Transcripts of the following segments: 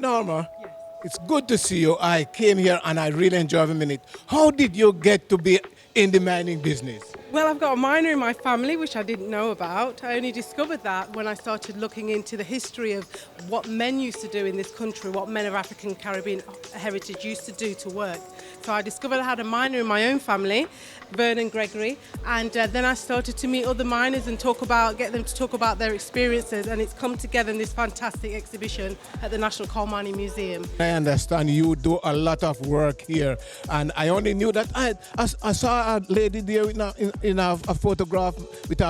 Norma, it's good to see you. I came here and I really enjoyed a minute. How did you get to be in the mining business? Well, I've got a miner in my family, which I didn't know about. I only discovered that when I started looking into the history of what men used to do in this country, what men of African Caribbean heritage used to do to work. So I discovered I had a miner in my own family, Reverend Gregory, and then I started to meet other miners and get them to talk about their experiences, and it's come together in this fantastic exhibition at the National Coal Mining Museum. I understand you do a lot of work here, and I only knew that I saw a lady there in a photograph with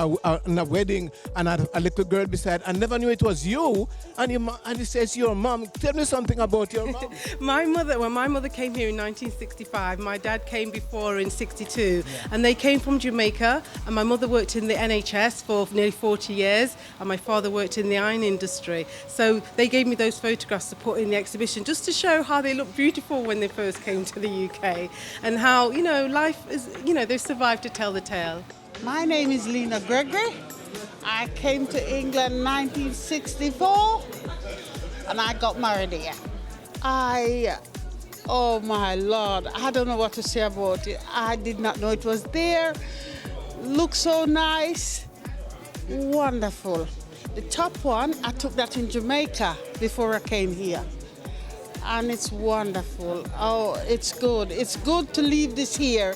in a wedding, and a little girl beside. I never knew it was you, and it says your mom. Tell me something about your mom. When my mother came here in 1965, my dad came before in 62, and they came from Jamaica, and my mother worked in the NHS for nearly 40 years, and my father worked in the iron industry. So they gave me those photographs to put in the exhibition just to show how they looked beautiful when they first came to the UK, and how, life is, they've survived to tell the tale. My name is Norma Gregory. I came to England in 1964 and I got married here. Oh my Lord, I don't know what to say about it. I did not know it was there. Looked so nice. Wonderful. The top one, I took that in Jamaica before I came here. And it's wonderful. Oh, it's good. It's good to leave this here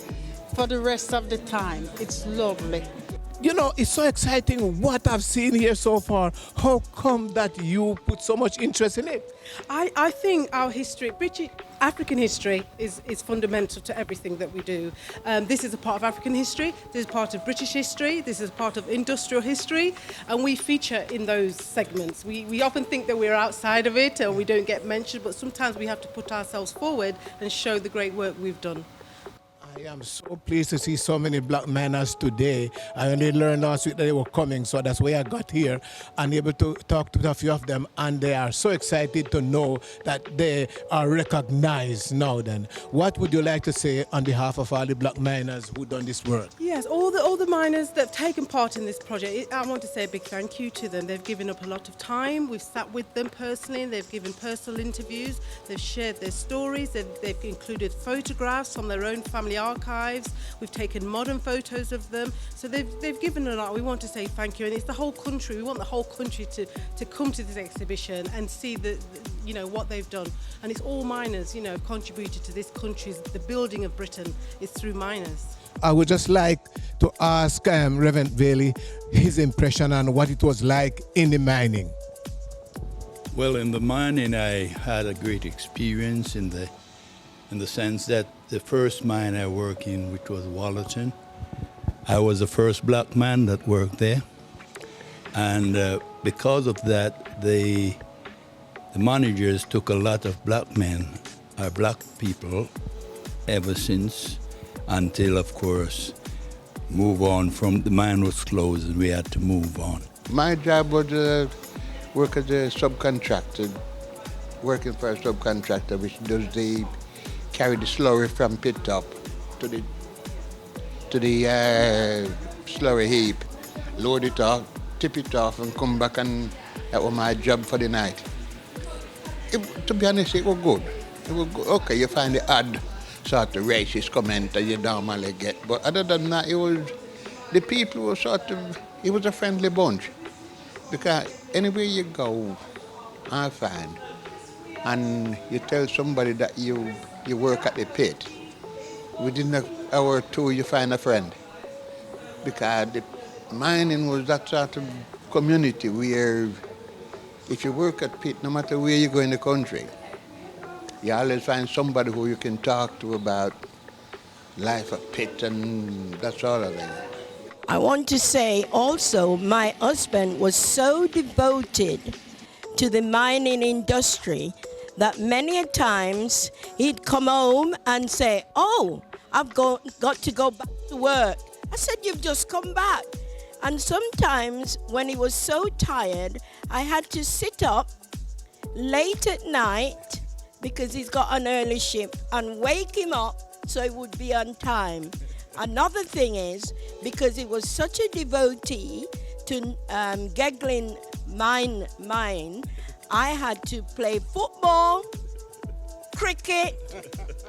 for the rest of the time. It's lovely. It's so exciting what I've seen here so far. How come that you put so much interest in it? I think our history, British African history, is fundamental to everything that we do. This is a part of African history, this is part of British history, this is part of industrial history, and we feature in those segments. We often think that we're outside of it or we don't get mentioned, but sometimes we have to put ourselves forward and show the great work we've done. I am so pleased to see so many black miners today. I only learned last week that they were coming, so that's why I got here and able to talk to a few of them, and they are so excited to know that they are recognized now then. What would you like to say on behalf of all the black miners who done this work? Yes, all the miners that have taken part in this project, I want to say a big thank you to them. They've given up a lot of time. We've sat with them personally. They've given personal interviews. They've shared their stories. They've included photographs from their own family archives. We've taken modern photos of them. So they've given a lot. We want to say thank you. And it's the whole country. We want the whole country to come to this exhibition and see what they've done. And it's all miners, contributed to this country's, the building of Britain is through miners. I would just like to ask Reverend Bailey his impression on what it was like in the mining. Well, in the mining, I had a great experience in the sense that the first mine I worked in, which was Wallerton, I was the first black man that worked there. And because of that, the managers took a lot of black people ever since, until, of course, move on from the mine was closed and we had to move on. My job was work as a subcontractor, working for a subcontractor which carry the slurry from pit top to the slurry heap, load it off, tip it off and come back, and that was my job for the night. To be honest, it was good. It was good. Okay, you find the odd sort of racist comment that you normally get, but other than that, the people were it was a friendly bunch, because anywhere you go, I find, and you tell somebody that you work at the pit, within an hour or two you find a friend, because the mining was that sort of community where if you work at pit, no matter where you go in the country, you always find somebody who you can talk to about life at pit and that sort of thing. I want to say also my husband was so devoted to the mining industry that many a times he'd come home and say, "Oh, I've got to go back to work." I said, "You've just come back." And sometimes when he was so tired, I had to sit up late at night because he's got an early shift and wake him up so he would be on time. Another thing is, because he was such a devotee to Geglin mine, I had to play football, cricket,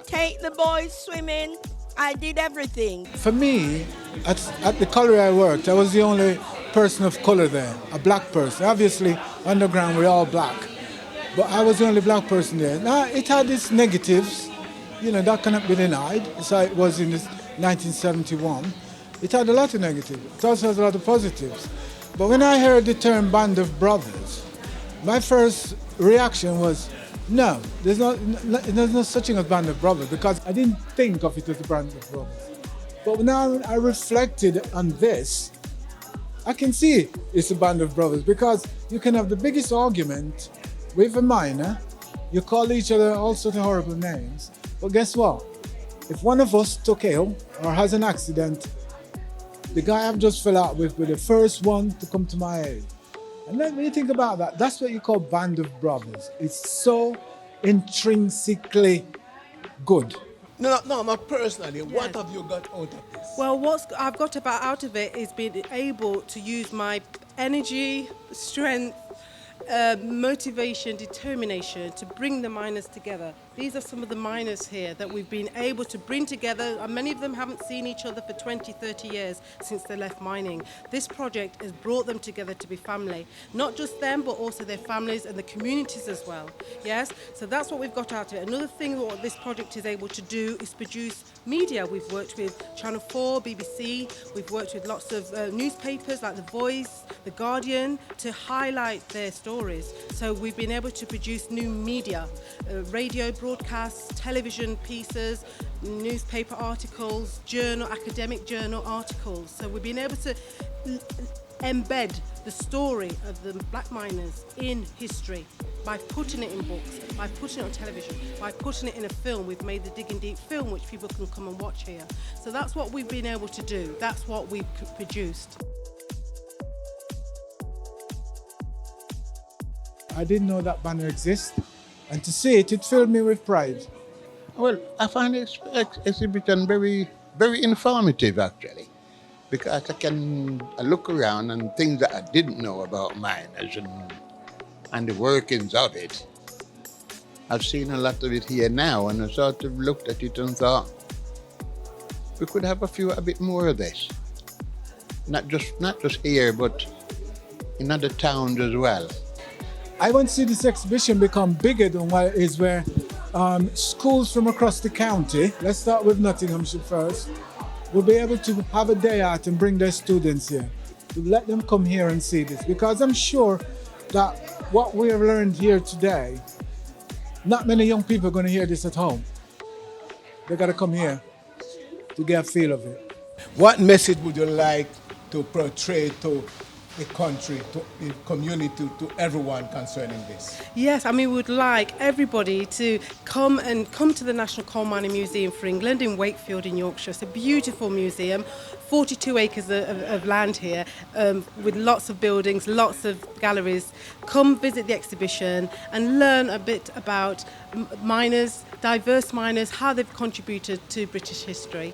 take the boys swimming. I did everything. For me, at the colliery I worked, I was the only person of color there, a black person. Obviously, underground we're all black, but I was the only black person there. Now, it had its negatives, that cannot be denied. So it was in 1971. It had a lot of negatives. It also has a lot of positives. But when I heard the term Band of Brothers, my first reaction was, no, there's no such thing as Band of Brothers, because I didn't think of it as a Band of Brothers. But now I reflected on this, I can see it's a Band of Brothers, because you can have the biggest argument with a minor, you call each other all sorts of horrible names, but guess what? If one of us took ill or has an accident, the guy I've just fell out with the first one to come to my aid. And then when you think about that, that's what you call Band of Brothers. It's so intrinsically good. No, personally, what have you got out of this? Well, what I've got out of it is being able to use my energy, strength, motivation, determination to bring the miners together. These are some of the miners here that we've been able to bring together, and many of them haven't seen each other for 20, 30 years since they left mining. This project has brought them together to be family. Not just them, but also their families and the communities as well. Yes? So that's what we've got out of it. Another thing what this project is able to do is produce media. We've worked with Channel 4, BBC, we've worked with lots of newspapers like The Voice, The Guardian, to highlight their stories. So we've been able to produce new media, radio broadcasts, television pieces, newspaper articles, academic journal articles. So we've been able to embed the story of the black miners in history by putting it in books, by putting it on television, by putting it in a film. We've made the Digging Deep film, which people can come and watch here. So that's what we've been able to do. That's what we've produced. I didn't know that banner exists, and to see it filled me with pride. Well, I find this exhibition very, very informative, actually, because I look around and things that I didn't know about miners and the workings of it. I've seen a lot of it here now, and I sort of looked at it and thought, we could have a bit more of this. Not just here, but in other towns as well. I want to see this exhibition become bigger than what it is, where schools from across the county, let's start with Nottinghamshire first, will be able to have a day out and bring their students here, to let them come here and see this. Because I'm sure that what we have learned here today, not many young people are going to hear this at home. They got to come here to get a feel of it. What message would you like to portray to the country, to the community, to everyone concerning this? Yes, we would like everybody to come to the National Coal Mining Museum for England in Wakefield in Yorkshire. It's a beautiful museum, 42 acres of land here, with lots of buildings, lots of galleries. Come visit the exhibition and learn a bit about miners, diverse miners, how they've contributed to British history.